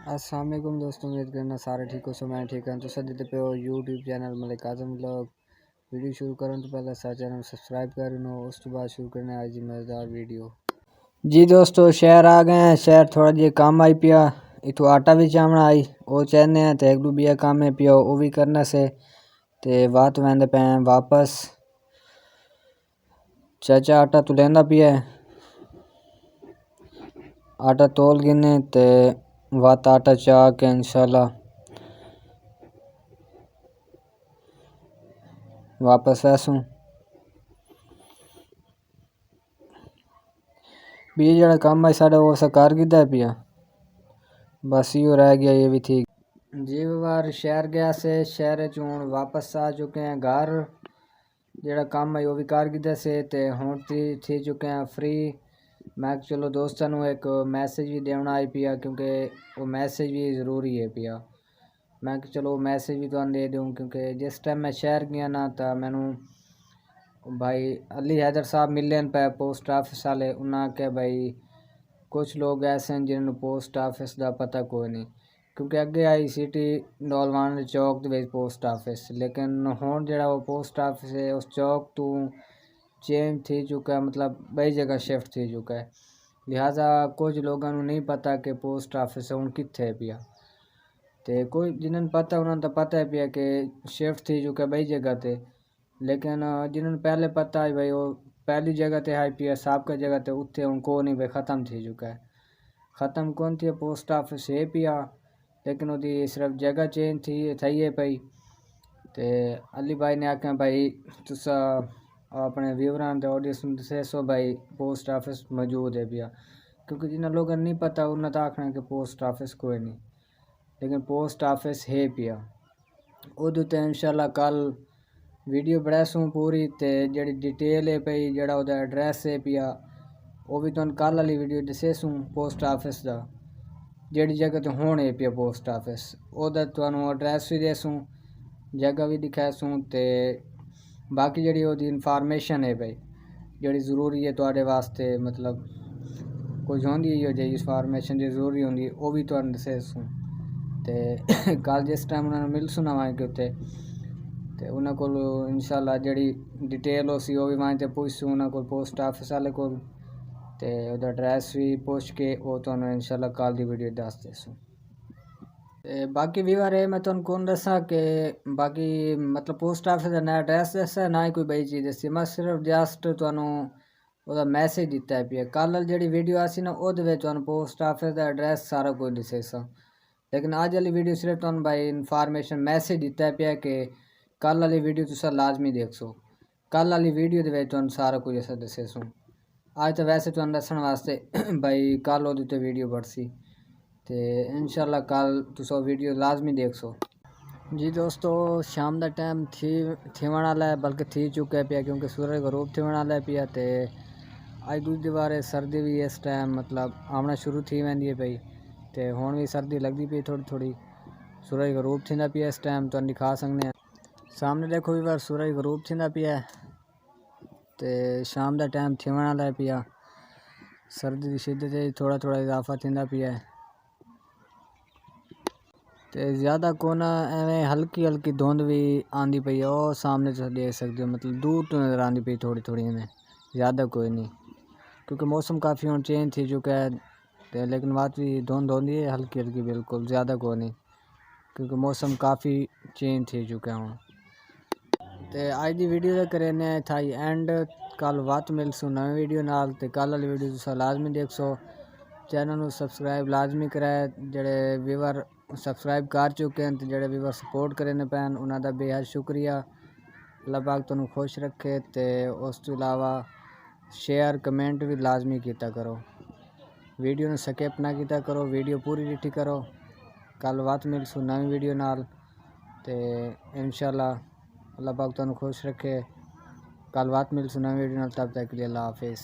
अस्सलाम वालेकुम दोस्तों, उम्मीद करना सारे ठीक हो। सो मैं ठीक हूँ। तो सदी पे यूट्यूब चैनल मलिक आजम व्लॉग वीडियो शुरू करूँ तो पहले सारे चैनल सब्सक्राइब करना, उस बाद शुरू करना आज की मज़ेदार वीडियो। जी दोस्तों, शहर आ गए हैं। शहर थोड़ा जी काम आई पिया, इतों आटा भी चावना आई वो चाहने हैं तो एक दो बिया काम है पिया वो भी करने से ते बात वहदे पे वापस। चाचा आटा तो लेंदा पिया, आटा तोल गिने ते वात आटा चाह के इंशाल्लाह वापस ऐसूँ भी जड़ा काम है साढ़े वो सरकार की है पिया, बस यो रह गया ये भी ठीक। जी बार शहर गया से शहर चूँ वापस आ चुके हैं घर। जड़ा काम है वो भी कर गिदा से ते हुण थी चुके हैं फ्री। मैं चलो दोस्तों को एक मैसेज भी देना आई पिया क्योंकि वो मैसेज भी ज़रूरी है पिया। मैं चलो मैसेज भी तो दे दूँ क्योंकि जिस टाइम मैं शहर गया ना तो मैनू भाई अली हैदर साहब मिले पे पोस्ट ऑफिस वाले। उन्हें आख्या भाई कुछ लोग ऐसे हैं जिन्होंने पोस्ट ऑफिस का पता कोई नहीं, क्योंकि अगे आई सिटी डोलवान चौक के पोस्ट ऑफिस, लेकिन हुण जड़ा वो पोस्ट ऑफिस है उस चौक तो चेंज थी चुका है, मतलब बई जगह शिफ्ट थी चुका है। लिहाजा कुछ लोगों को नहीं पता कि पोस्ट ऑफिस हुण कित्थे है पिया, तो कोई जिन्होंने पता उन्होंने तो पता है पिया कि शिफ्ट थी चुका है बई जगह ते, लेकिन जिन्होंने पहले पता है भाई वो पहली जगह ते आई पी एस साहब का जगह ते उत्थे उनको नहीं भाई ख़त्म थी चुका है। ख़त्म कौन थी पोस्ट ऑफिस है पिया, लेकिन वो सिर्फ जगह चेंज थी थी है पई। तो अली भाई ने आख्या भाई तुसा अपने व्यूवरां ते ऑडियंस दसे सो भाई पोस्ट ऑफिस मौजूद है पिया, क्योंकि जिन्हें लोगों नहीं पता उन्हें तो आखना कि पोस्ट ऑफिस कोई नहीं, लेकिन पोस्ट ऑफिस है पिया। उदू तो इंशाल्लाह कल वीडियो बनासूँ पूरी, तो जी डिटेल है पई जड़ा उहदा एड्रैस है पिया वो भी तुहानू कल वाली वीडियो दसेसूँ पोस्ट ऑफिस का जिहड़ी जगह तो हुण है पिया पोस्ट ऑफिस उहदा तुहानू एड्रैस भी देसूँ जगह भी दिखासूँ। तो बाकी जी वो इनफॉर्मेशन है भाई जी ज़रूरी है तुहाडे वास्ते, मतलब कुछ होंदी है जी इनफॉर्मेशन जी ज़रूरी होंदी वो भी तुहानू दसेसूँ। तो कल जिस टाइम उन्होंने मिलसूँ ना वहाँ के उत्ते तो उन्होंने को इंशाल्लाह जी डिटेल हो सी वो भी वहाँ से पूछसूँ उन्होंने को पोस्ट ऑफिस वाले को, तो उहदा एड्रैस भी पूछ के वो तुहानू इंशाल्लाह कल की वीडियो दस देसूँ। बाकी व्यूअर है मैं तुहानू कौन दसा कि बाकी मतलब पोस्ट ऑफिस का ना एड्रैस दसा ना ही कोई बई चीज़ दसी, मैं सिर्फ जस्ट तुहानू ਉਹਦਾ मैसेज दिता है पिया। कल जी वीडियो आसी ना वो पोस्ट ऑफिस का एड्रैस सारा कुछ दसेसा, लेकिन अज वाली वीडियो सिर्फ तुहानू भाई इनफॉर्मेशन मैसेज दिता है पिया कि कल वाली वीडियो तुसा लाजमी देखो। कल वाली वीडियो के तुहानू सारा कुछ अस दसेसूँ। अज तो वैसे तुहानू दसन वास्ते भाई कल वो वीडियो बढ़सी, तो इंशाल्लाह कल तुसा वीडियो लाजमी देखो। जी दोस्तों, शाम का टाइम थी वाला है, बल्कि थी चुका है पिया क्योंकि सूरज गरूब थी वाला है पिया। तो अज दूजी बार सर्दी भी इस टाइम मतलब आना शुरू थी वेंदी है पई, तो हुण भी सर्दी लगती पई थोड़ी थोड़ी। सूरज गरूब थींदा पिया इस टाइम तुहानू दिखा सकने सामने देखो भी बार सूरज गरूब थींदा पिया, तो शाम का टाइम थी वाला है पिया। सर्दी की शिद्दत थोड़ा थोड़ा इजाफा थींदा पिया, तो ज़्यादा कोना एवं हल्की हल्की धुंध भी आंदी पई है वो सामने तुम देख सकते हो, मतलब दूर तो नज़र आती पई थोड़ी थोड़ी में, ज़्यादा कोई नहीं क्योंकि मौसम काफ़ी हम चेंज थी चुका है। तो लेकिन बात भी धुंध होती है हल्की हल्की, बिल्कुल ज़्यादा कोई नहीं क्योंकि मौसम काफ़ी चेंज थी चुका है। तो अज की वीडियो करें था एंड, कल बात मिलसूँ नवी वीडियो नाल। तो कल वाली वीडियो तुसा लाजमी देखो, चैनल सबसक्राइब लाजमी कराए। जड़े व्यूवर सबसक्राइब कर चुके हैं तो जड़े व्यूवर सपोर्ट करें पैन उन्होंने बेहद शुक्रिया। अल्लाह पाक तुहानू खुश रखे। तो उस तो इलावा शेयर कमेंट भी लाजमी किया करो, वीडियो ने स्किप ना किया करो, वीडियो पूरी डिठी करो। कल बात मिलसूँ नवी वीडियो नाल, तो इंशाल्लाह अल्लाह पाक तुहानू खुश रखे। कल बात मिलसूँ नवी वीडियो नाल, तब तक के लिए अल्लाह हाफिज़।